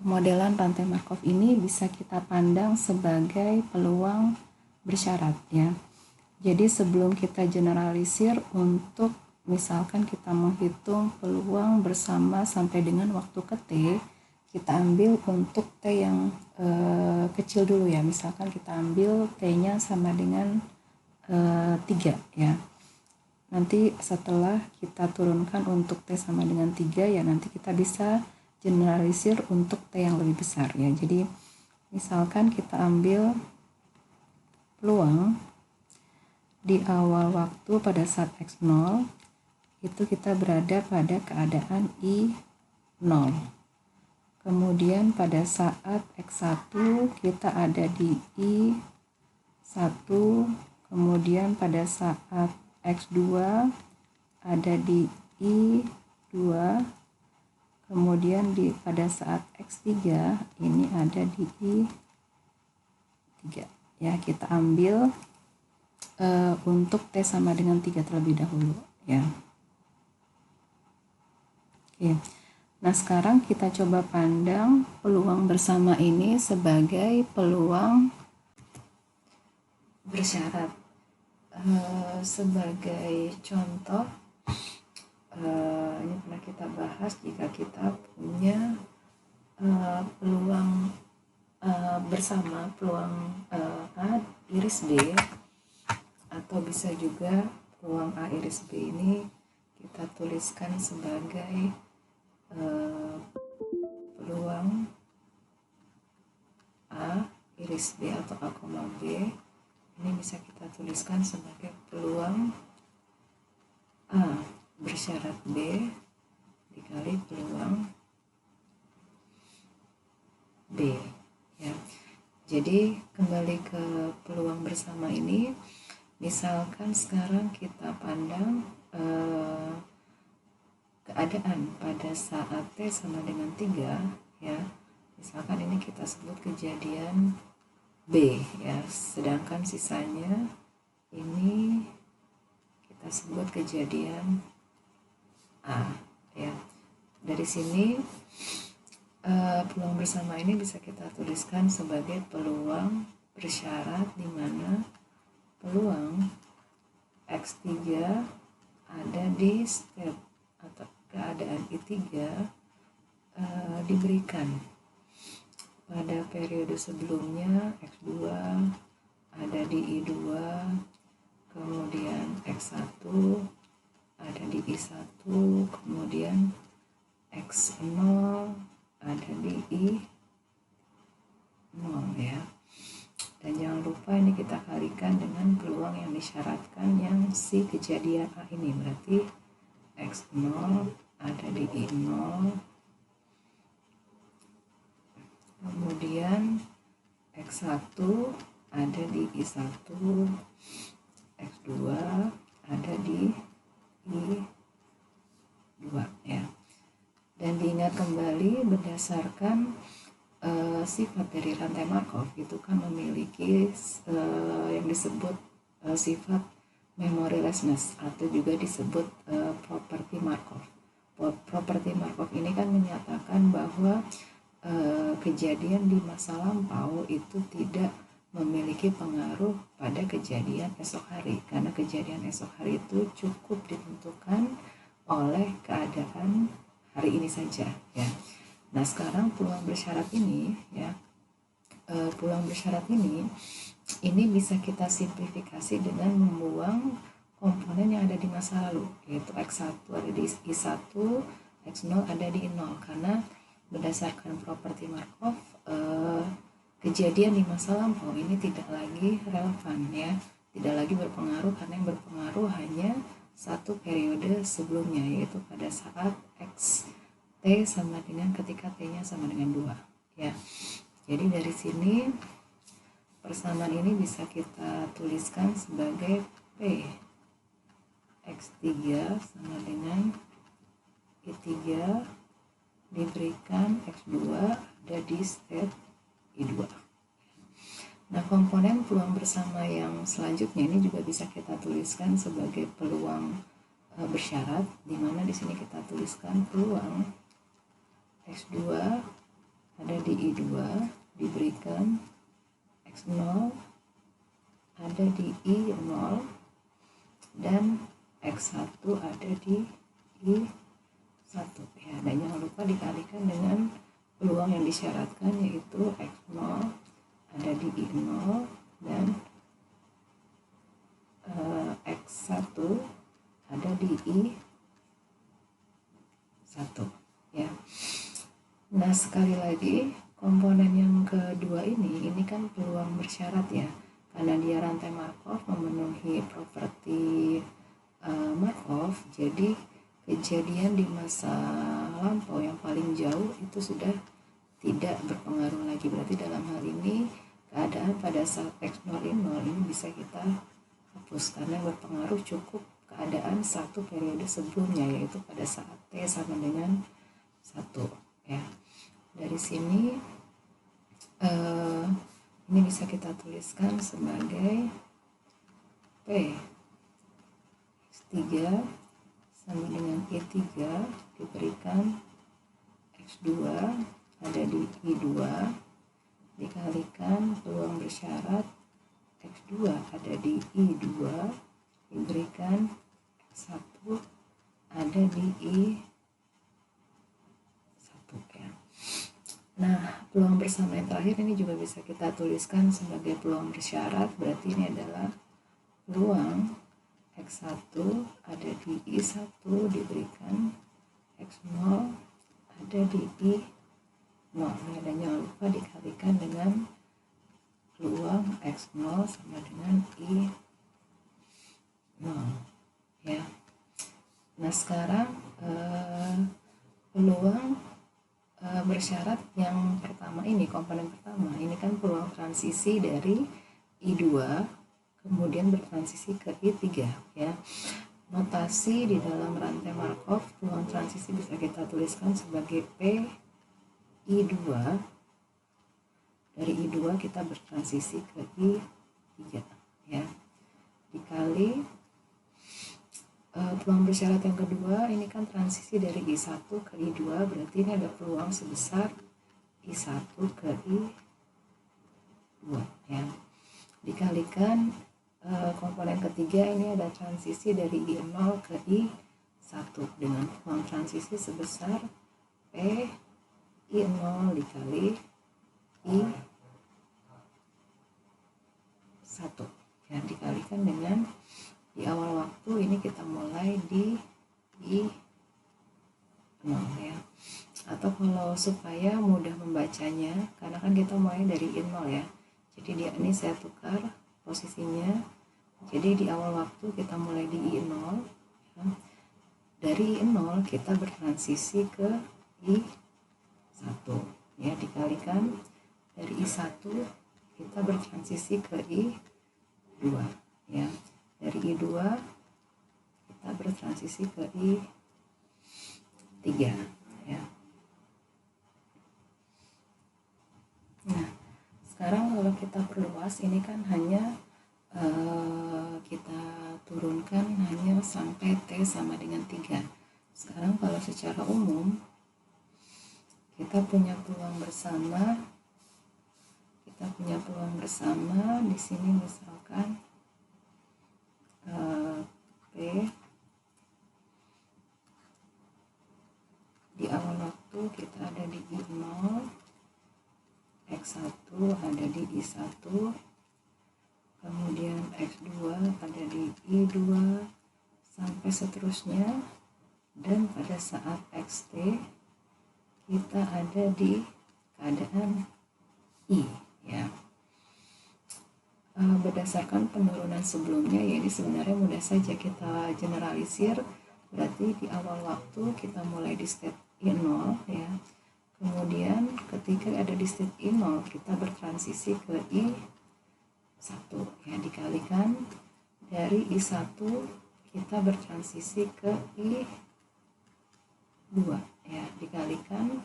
pemodelan rantai Markov ini bisa kita pandang sebagai peluang bersyarat ya. Jadi sebelum kita generalisir untuk misalkan kita menghitung peluang bersama sampai dengan waktu ke T, kita ambil untuk T yang kecil dulu ya. Misalkan kita ambil T-nya sama dengan 3 ya. Nanti setelah kita turunkan untuk T sama dengan 3 ya, nanti kita bisa generalisir untuk T yang lebih besar ya. Jadi misalkan kita ambil peluang di awal waktu pada saat X0 itu kita berada pada keadaan I0. Kemudian pada saat X1 kita ada di I1, kemudian pada saat X2 ada di I2, kemudian pada saat X3 ini ada di I3 ya. Kita ambil untuk T sama dengan 3 terlebih dahulu ya. Oke. Nah, sekarang kita coba pandang peluang bersama ini sebagai peluang bersyarat. Sebagai contoh, ini pernah kita bahas jika kita punya peluang bersama, peluang A iris B, atau bisa juga peluang A iris B ini kita tuliskan sebagai peluang A iris B atau A, B. Ini bisa kita tuliskan sebagai peluang A bersyarat B dikali peluang B ya. Jadi kembali ke peluang bersama ini, misalkan sekarang kita pandang keadaan pada saat T sama dengan 3 ya. Misalkan ini kita sebut kejadian B ya, sedangkan sisanya ini kita sebut kejadian A ya. Dari sini peluang bersama ini bisa kita tuliskan sebagai peluang bersyarat, di mana peluang X3 ada di state atau keadaan I3 diberikan pada periode sebelumnya X2 ada di I2, kemudian X1 ada di I1, kemudian X0 ada di I0 ya. Dan jangan lupa ini kita kalikan dengan peluang yang disyaratkan yang si kejadian A ini, berarti X0 ada di I0, kemudian X1 ada di I1, X2 ada di I2 ya. Dan diingat kembali berdasarkan sifat dari rantai Markov itu kan memiliki yang disebut sifat memorylessness atau juga disebut properti Markov. Properti Markov ini kan menyatakan bahwa kejadian di masa lampau itu tidak memiliki pengaruh pada kejadian esok hari, karena kejadian esok hari itu cukup ditentukan oleh keadaan hari ini saja ya. Nah sekarang peluang bersyarat ini ya, peluang bersyarat ini bisa kita simplifikasi dengan membuang komponen yang ada di masa lalu, yaitu X1 ada di I1, X0 ada di I0, karena berdasarkan properti Markov kejadian di masa lampau ini tidak lagi relevan ya, tidak lagi berpengaruh, karena yang berpengaruh hanya satu periode sebelumnya, yaitu pada saat X T sama dengan ketika T-nya sama dengan 2 ya. Jadi dari sini persamaan ini bisa kita tuliskan sebagai P X3 sama dengan I3 diberikan X2 ada di state I2. Nah komponen peluang bersama yang selanjutnya ini juga bisa kita tuliskan sebagai peluang bersyarat, di mana di sini kita tuliskan peluang X2 ada di I2 diberikan X0 ada di I0 dan X1 ada di I1 ya. Dan jangan lupa dikalikan dengan peluang yang disyaratkan, yaitu X0 ada di I0 dan X1 ada di I1 ya. Nah sekali lagi komponen yang kedua ini kan peluang bersyarat ya, karena dia rantai Markov memenuhi properti Markov, jadi kejadian di masa lampau yang paling jauh itu sudah tidak berpengaruh lagi. Berarti dalam hal ini keadaan pada saat X0 I0 ini bisa kita hapus, karena berpengaruh cukup keadaan satu periode sebelumnya, yaitu pada saat T sama dengan 1 ya. Dari sini ini bisa kita tuliskan sebagai P X3 sama dengan I3 diberikan X2 ada di I2 dikalikan peluang bersyarat X2 ada di I2 diberikan X1 ada di I1 ya. Nah peluang bersama yang terakhir ini juga bisa kita tuliskan sebagai peluang bersyarat, berarti ini adalah peluang X1 ada di I1 diberikan X0 ada di I0 ya. Dan jangan lupa dikalikan dengan peluang X0 sama dengan I0 ya. Nah sekarang peluang bersyarat yang pertama ini, komponen pertama ini kan peluang transisi dari I2 kemudian bertransisi ke I3 ya. Notasi di dalam rantai Markov peluang transisi bisa kita tuliskan sebagai P I2. Dari I2 kita bertransisi ke I3 ya, dikali peluang bersyarat yang kedua ini kan transisi dari I1 ke I2, berarti ini ada peluang sebesar I1 ke I2 ya, dikalikan komponen ketiga ini ada transisi dari I0 ke I1 dengan peluang transisi sebesar P I0 dikali I1 ya, dikalikan dengan di awal waktu ini kita mulai di I0 ya. Atau kalau supaya mudah membacanya, karena kan kita mulai dari I0 ya, jadi dia ini saya tukar posisinya, jadi di awal waktu kita mulai di I0 ya. Dari I0 kita bertransisi ke I1 ya, dikalikan dari I1 kita bertransisi ke I2 ya, dari I2 kita bertransisi ke I3 ya. Nah, sekarang kalau kita perluas, ini kan hanya kita turunkan hanya sampai T sama dengan 3. Sekarang kalau secara umum kita punya peluang bersama di sini, misalkan P di awal waktu kita ada di I0, X1 ada di I1, kemudian X2 ada di I2 sampai seterusnya, dan pada saat XT kita ada di keadaan I ya. Berdasarkan penurunan sebelumnya ya, ini sebenarnya mudah saja kita generalisir. Berarti di awal waktu kita mulai di state I0 ya, kemudian ketika ada di state I0 kita bertransisi ke I1 ya, dikalikan dari I1 kita bertransisi ke I2 ya, dikalikan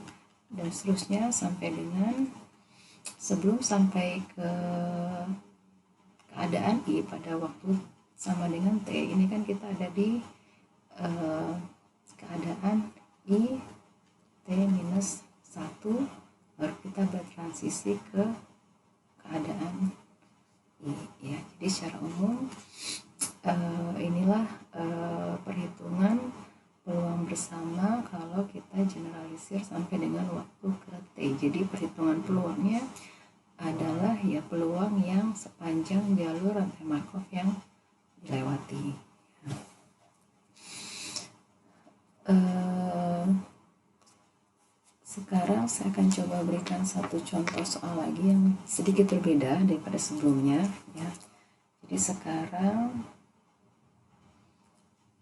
dan seterusnya sampai dengan sebelum sampai ke keadaan I pada waktu sama dengan T. Ini kan kita ada di keadaan I T minus 1, baru kita bertransisi ke keadaan I ya. Jadi secara umum inilah perhitungan peluang bersama kalau kita generalisir sampai dengan waktu ke T. Jadi perhitungan peluangnya adalah ya peluang yang sepanjang jalur rantai Markov yang dilewati. Sekarang saya akan coba berikan satu contoh soal lagi yang sedikit berbeda daripada sebelumnya ya. Jadi sekarang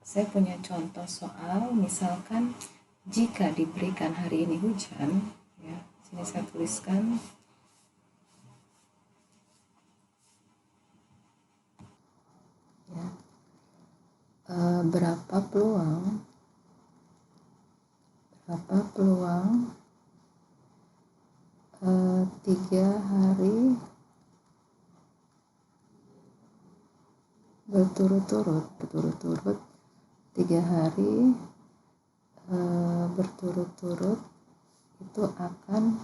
saya punya contoh soal, misalkan jika diberikan hari ini hujan ya, sini saya tuliskan ya, berapa peluang 3 hari berturut-turut 3 hari berturut-turut itu akan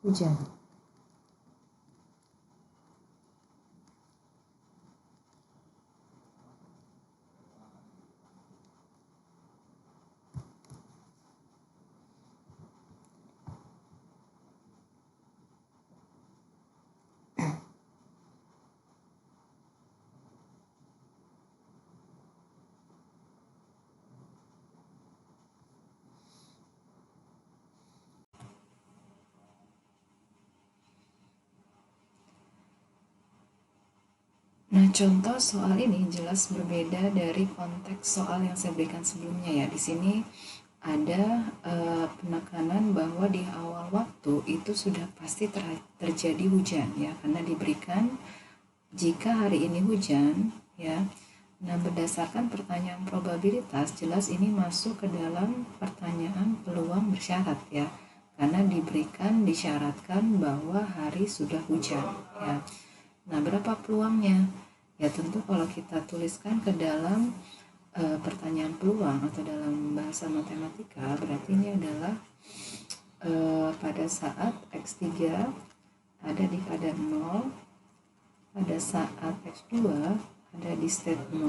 hujan. Nah, contoh soal ini jelas berbeda dari konteks soal yang saya berikan sebelumnya ya. Di sini ada penekanan bahwa di awal waktu itu sudah pasti terjadi hujan ya, karena diberikan jika hari ini hujan ya. Nah, berdasarkan pertanyaan probabilitas, jelas ini masuk ke dalam pertanyaan peluang bersyarat ya, karena disyaratkan bahwa hari sudah hujan ya. Nah, berapa peluangnya? Ya tentu kalau kita tuliskan ke dalam pertanyaan peluang atau dalam bahasa matematika, berarti ini adalah pada saat X3 ada di keadaan 0, pada saat X2 ada di state 0,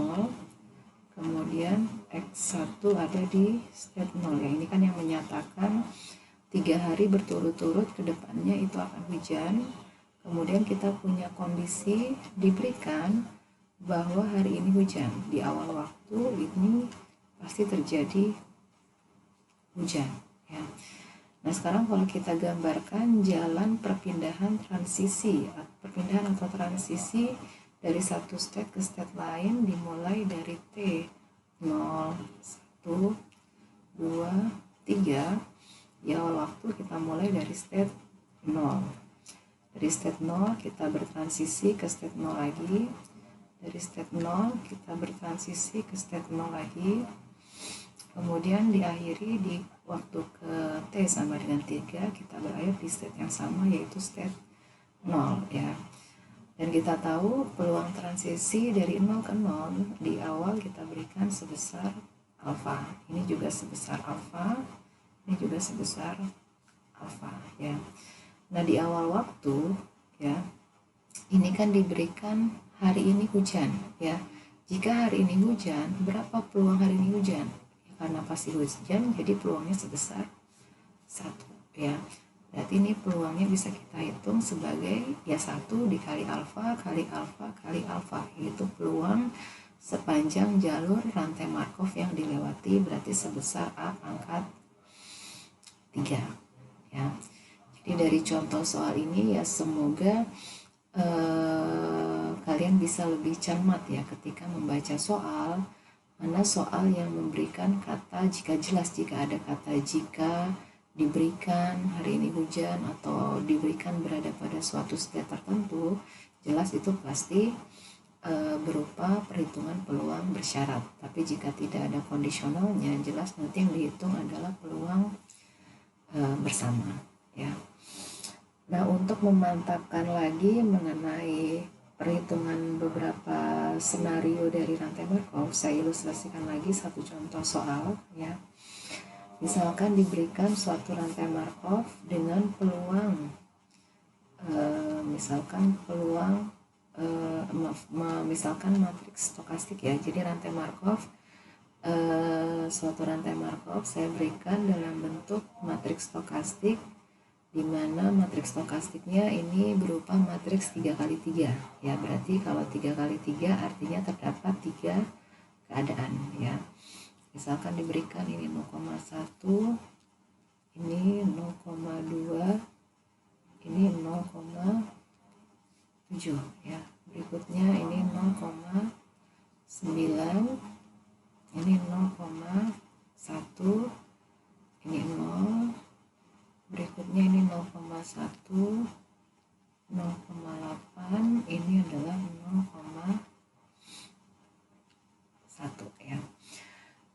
kemudian X1 ada di state 0 ya. Ini kan yang menyatakan 3 hari berturut-turut ke depannya itu akan hujan. Kemudian kita punya kondisi diberikan bahwa hari ini hujan. Di awal waktu ini pasti terjadi hujan, ya. Nah, sekarang kalau kita gambarkan jalan perpindahan perpindahan atau transisi dari satu state ke state lain dimulai dari T 0, 1, 2, 3. Di awal waktu kita mulai dari state 0. Dari state 0 kita bertransisi ke state 0 lagi. Dari state 0 kita bertransisi ke state 0 lagi. Kemudian diakhiri di waktu ke T sama dengan 3, kita berakhir di state yang sama, yaitu state 0, ya. Dan kita tahu peluang transisi dari 0 ke 0 di awal kita berikan sebesar alfa. Ini juga sebesar alfa, ini juga sebesar alfa, ya. Nah, di awal waktu, ya, ini kan diberikan hari ini hujan, ya. Jika hari ini hujan, berapa peluang hari ini hujan? Karena pasti hujan, jadi peluangnya sebesar 1, ya. Berarti ini peluangnya bisa kita hitung sebagai ya 1 dikali alfa kali alfa kali alfa, yaitu peluang sepanjang jalur rantai Markov yang dilewati, berarti sebesar A pangkat 3, ya. Jadi dari contoh soal ini ya semoga kalian bisa lebih cermat ya ketika membaca soal. Mana soal yang memberikan kata jika jelas, jika ada kata jika, diberikan hari ini hujan, atau diberikan berada pada suatu state tertentu, jelas itu pasti berupa perhitungan peluang bersyarat. Tapi jika tidak ada kondisionalnya, jelas nanti yang dihitung adalah peluang bersama, ya. Nah, untuk memantapkan lagi mengenai perhitungan beberapa senario dari rantai Markov, saya ilustrasikan lagi satu contoh soal, ya. Misalkan diberikan suatu rantai Markov dengan peluang misalkan matriks stokastik, ya. Jadi rantai Markov, suatu rantai Markov saya berikan dalam bentuk matriks stokastik, di mana matriks stokastiknya ini berupa matriks 3x3, ya. Berarti kalau 3x3 artinya terdapat 3 keadaan, ya. Misalkan diberikan ini 0,1, ini 0,2, ini 0,7, ya. Berikutnya ini 0,9, ini 0,1, ini 0. Berikutnya ini 0,1, 0,8, ini adalah 0,1, ya.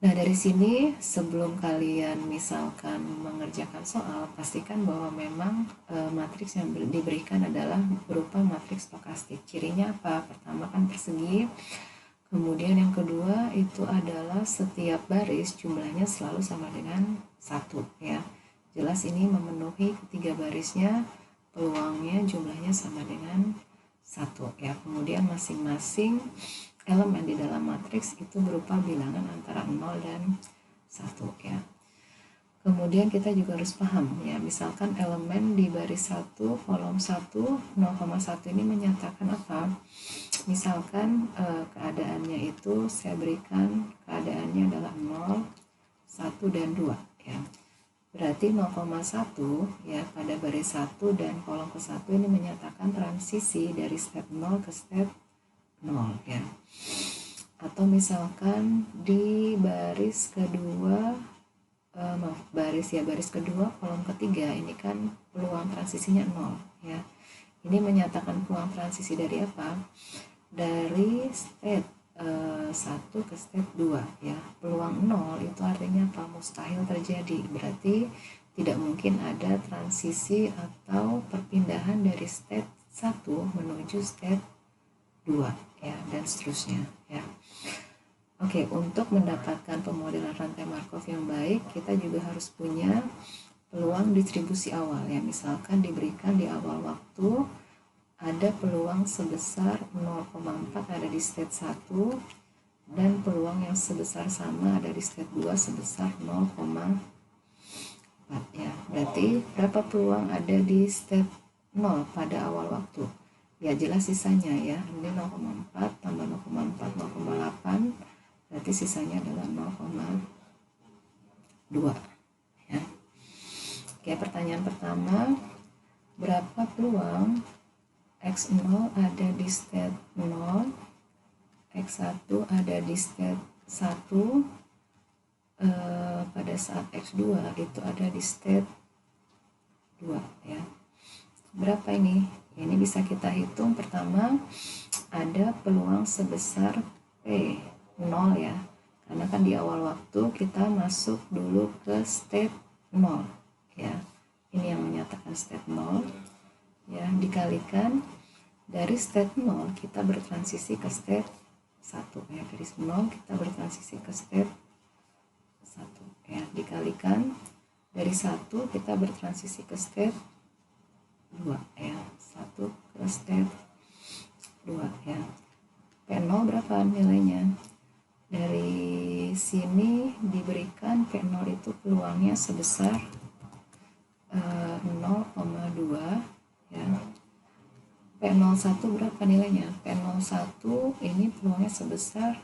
Nah, dari sini sebelum kalian misalkan mengerjakan soal, pastikan bahwa memang matriks yang diberikan adalah berupa matriks stokastik. Cirinya apa? Pertama kan persegi, kemudian yang kedua itu adalah setiap baris jumlahnya selalu sama dengan 1, ya. Jelas ini memenuhi ketiga barisnya, peluangnya jumlahnya sama dengan 1, ya. Kemudian masing-masing elemen di dalam matriks itu berupa bilangan antara 0 dan 1, ya. Kemudian kita juga harus paham, ya, misalkan elemen di baris 1 kolom 1 0,1 ini menyatakan apa? Misalkan keadaannya itu saya berikan keadaannya adalah 0, 1 dan 2, ya. Berarti 0,1 ya pada baris 1 dan kolom ke-1 ini menyatakan transisi dari step 0 ke step 0, ya. Atau misalkan di baris kedua baris kedua kolom ketiga ini kan peluang transisinya 0, ya. Ini menyatakan peluang transisi dari apa? Dari state 1 ke step 2, ya. Peluang 0 itu artinya apa? Mustahil terjadi. Berarti tidak mungkin ada transisi atau perpindahan dari step 1 menuju step 2, ya, dan seterusnya, ya. Oke, untuk mendapatkan pemodelan rantai Markov yang baik, kita juga harus punya peluang distribusi awal, ya. Misalkan diberikan di awal waktu ada peluang sebesar 0,4 ada di state 1 dan peluang yang sebesar sama ada di state 2 sebesar 0,4, ya. berarti berapa peluang ada di step 0 pada awal waktu? Ya jelas sisanya ya, ini 0,4 tambah 0,4 0,8, berarti sisanya adalah 0,2 ya. Oke, pertanyaan pertama, berapa peluang X0 ada di step 0, X1 ada di step 1, pada saat X2 itu ada di step 2 ya. Berapa ini? Ini bisa kita hitung. Pertama, ada peluang sebesar P0 ya, karena kan di awal waktu kita masuk dulu ke step 0 ya. Ini yang menyatakan step 0 ya, dikalikan dari step 0 kita bertransisi ke step 1 ya, dari 0 kita bertransisi ke step 1 ya, dikalikan dari 1 kita bertransisi ke step 2 ya, 1 ke step 2 ya. P0 berapa nilainya? Dari sini diberikan P0 itu peluangnya sebesar 0,2 ya. P01 berapa nilainya? P01 ini peluangnya sebesar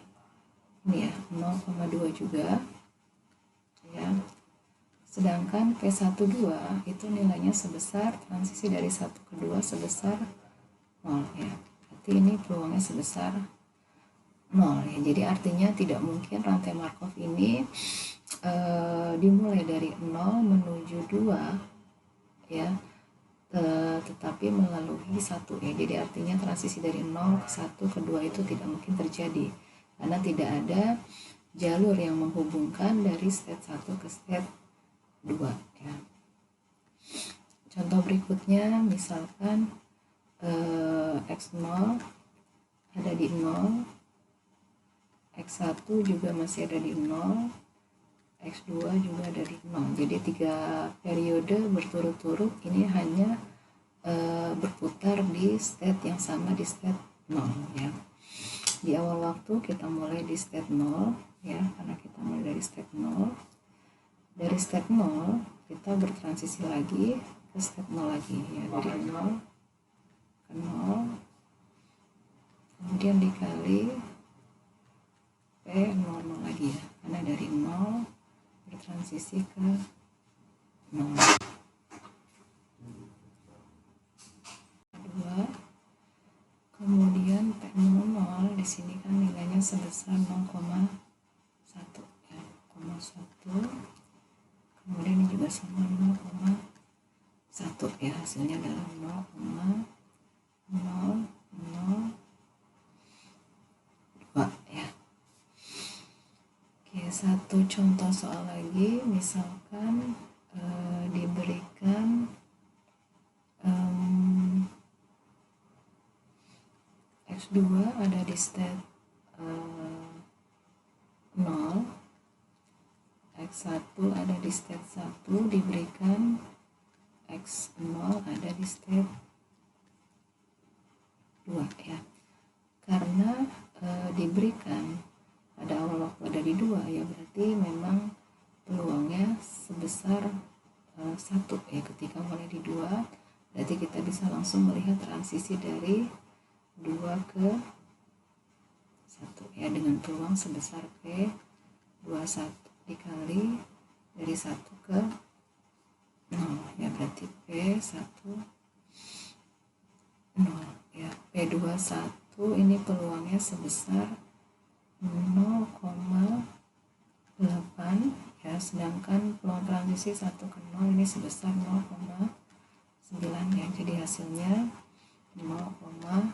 ini ya, 0,2 juga ya. Sedangkan P12 itu nilainya sebesar, transisi dari 1 ke 2 sebesar 0 ya. Berarti ini peluangnya sebesar 0 ya. Jadi artinya tidak mungkin rantai Markov ini dimulai dari 0 menuju 2 ya, tetapi melalui 1 ya. Jadi artinya transisi dari 0 ke 1 ke 2 itu tidak mungkin terjadi karena tidak ada jalur yang menghubungkan dari step 1 ke step 2 ya. Contoh berikutnya misalkan X0 ada di 0, X1 juga masih ada di 0, X2 juga ada di 0. Jadi 3 periode berturut-turut ini hanya berputar di state yang sama, di state 0 ya. Di awal waktu kita mulai di state 0 ya, karena kita mulai dari state 0. Dari step 0 kita bertransisi lagi ke step 0 lagi ya, dari 0 ke 0, kemudian dikali P00 lagi ya, karena dari 0 bertransisi ke 0. 2, kemudian P00 di sini kan nilainya sebesar 0,1 ya, 0,1. Kemudian ini juga sama 0,1 ya, hasilnya adalah 0,002 ya. Oke, satu contoh soal lagi, misalkan diberikan X2 ada di step 0, X1 ada di step 1, diberikan X0 ada di step 2 ya. Karena diberikan pada awal waktu ada di 2 ya, berarti memang peluangnya sebesar 1 ya. Ketika mulai di 2 berarti kita bisa langsung melihat transisi dari 2 ke 1 ya, dengan peluang sebesar P21 dikali dari 1 ke 0 ya, berarti P10 ya. P21 ini peluangnya sebesar 0,8 ya, sedangkan peluang transisi 1 ke 0 ini sebesar 0,9 ya. Jadi hasilnya 0,9